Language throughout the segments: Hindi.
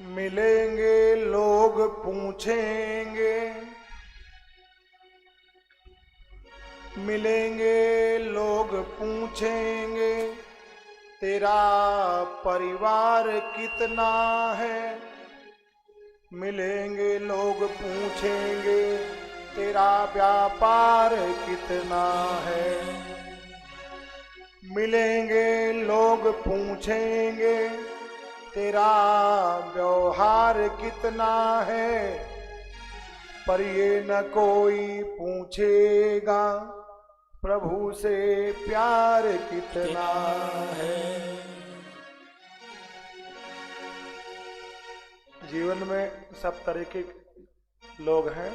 मिलेंगे लोग पूछेंगे, मिलेंगे लोग पूछेंगे तेरा परिवार कितना है। मिलेंगे लोग पूछेंगे तेरा व्यापार कितना है। मिलेंगे लोग पूछेंगे तेरा व्यवहार कितना है। पर ये न कोई पूछेगा प्रभु से प्यार कितना है। जीवन में सब तरह के लोग हैं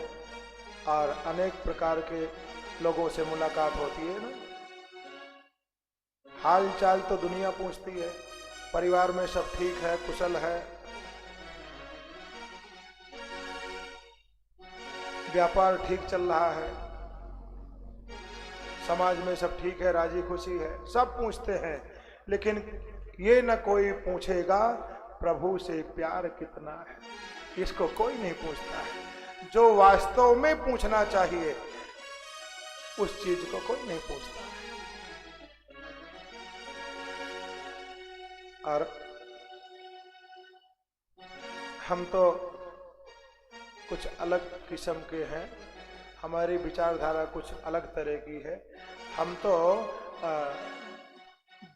और अनेक प्रकार के लोगों से मुलाकात होती है ना। हाल चाल तो दुनिया पूछती है, परिवार में सब ठीक है, कुशल है, व्यापार ठीक चल रहा है, समाज में सब ठीक है, राजी खुशी है, सब पूछते हैं। लेकिन ये न कोई पूछेगा प्रभु से प्यार कितना है। इसको कोई नहीं पूछता है। जो वास्तव में पूछना चाहिए उस चीज को कोई नहीं पूछता है। और हम तो कुछ अलग किस्म के हैं, हमारी विचारधारा कुछ अलग तरह की है। हम तो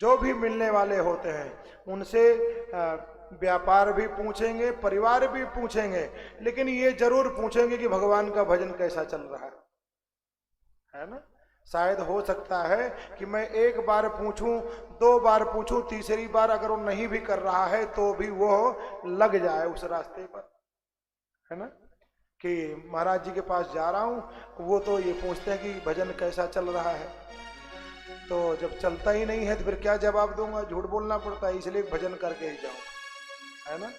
जो भी मिलने वाले होते हैं उनसे व्यापार भी पूछेंगे, परिवार भी पूछेंगे, लेकिन ये जरूर पूछेंगे कि भगवान का भजन कैसा चल रहा है ना। शायद हो सकता है कि मैं एक बार पूछूं, दो बार पूछूं, तीसरी बार अगर वो नहीं भी कर रहा है तो भी वो लग जाए उस रास्ते पर, है ना। कि महाराज जी के पास जा रहा हूं, वो तो ये पूछते हैं कि भजन कैसा चल रहा है। तो जब चलता ही नहीं है तो फिर क्या जवाब दूंगा, झूठ बोलना पड़ता है, इसलिए भजन करके ही जाऊं, है ना।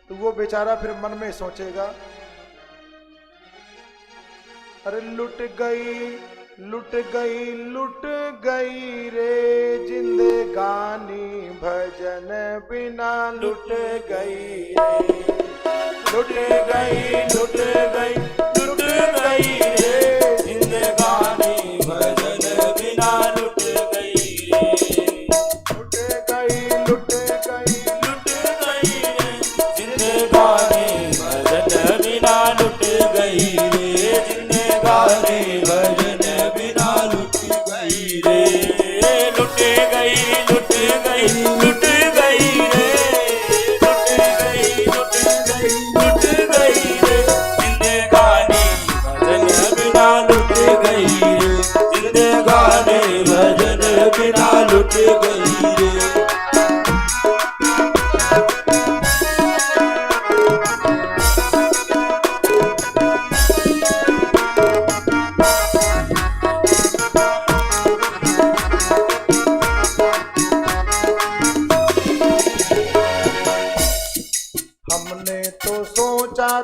तो वो बेचारा फिर मन में सोचेगा, अरे लुट गई लुट गई लुट गई रे जिंदगानी, भजन बिना लुट गई रे। लुट गई लुट गई लुट गई रे जिंदगानी, भजन बिना लुट गई रे। लुट गई लुट गई लुट गई रे जिंदगानी, भजन बिना लुट गई रे। जिंदगानी भजन बिना लुट गई रे। लुट गई लुट गई लुट गई रे। लुट गई लुट गई लुट गई रे जिंदगानी, भजन बिना लुट गई रे। जिंदगानी भजन बिना लुट गई रे।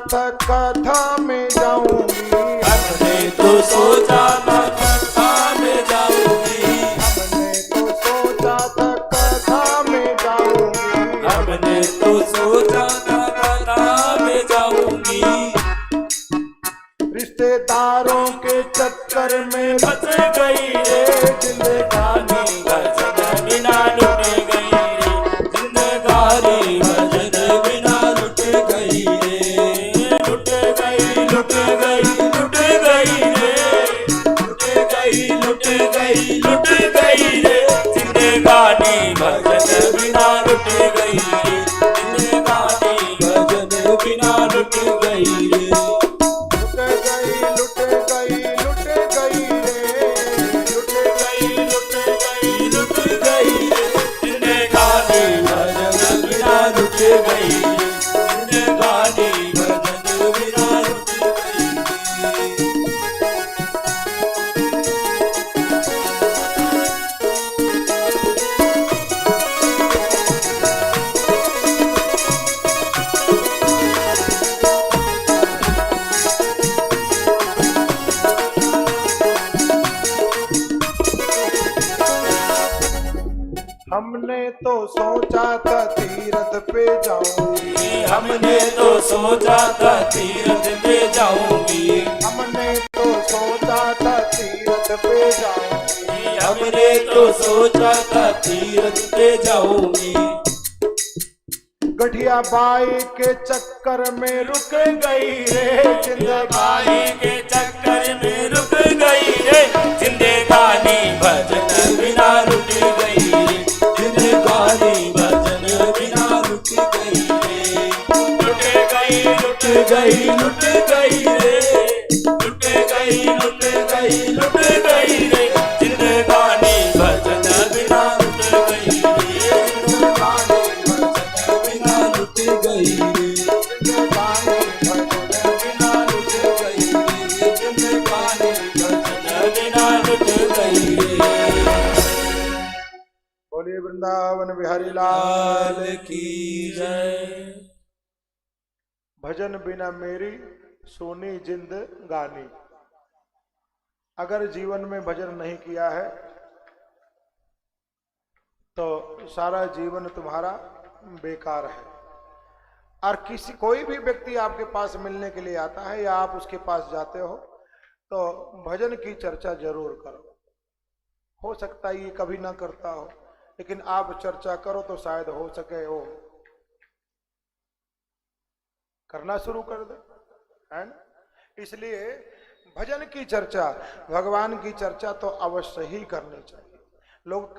था कथा में जाऊंगी, हमने तो सोचा था कथा में जाऊंगी। हमने तो सोचा था कथा में जाऊंगी। हमने तो सोचा था कथा में जाऊंगी। रिश्तेदारों के चक्कर में फंस गई रे जिंदगानी, भजन बिना लुट गई रे। जिंदगानी भजन बिना लुट गई रे। लुट गई लुट गई लुट गई रे। लुट गई लुट गई लुट गई रे जिंदगानी, भजन बिना लुट गई रे। जिंदगानी भजन बिना लुट गई रे। लुट गई लुट गई लुट गई रे। लुट गई लुट हमने तो सोचा था तीर्थ पे जाऊंगी, हमने तो सोचा था तीर्थ पे जाऊंगी, हमने तो सोचा था तीर्थ पे जाऊंगी, हमने तो सोचा था तीर्थ पे जाऊंगी। गठिया बाई के चक्कर में रुक गई रे जिंदगानी, के चक्कर में रुक गई रे जिंदगानी, भजन बिना रुक गई रे जिंदगानी, भजन बिना रुक गई रे। लुट गई लुट गई लुट गई रे, लुट गई लुट गई लुट गई रे जिंदगानी, भजन बिना रुक गई रे जिंदगानी, भजन बिना रुक गई रे जिंदगानी, भजन बिना रुक गई रे जिंदगानी, भजन बिना रुक गई रे। बोलिए वृंदावन बिहारी लाल लाल की जय। भजन बिना मेरी सोनी जिंदगानी। अगर जीवन में भजन नहीं किया है तो सारा जीवन तुम्हारा बेकार है। और कोई भी व्यक्ति आपके पास मिलने के लिए आता है या आप उसके पास जाते हो तो भजन की चर्चा जरूर करो। हो सकता है ये कभी ना करता हो, लेकिन आप चर्चा करो तो शायद हो सके वो करना शुरू कर दे, है ना? इसलिए भजन की चर्चा, भगवान की चर्चा तो अवश्य ही करनी चाहिए। लोग कहते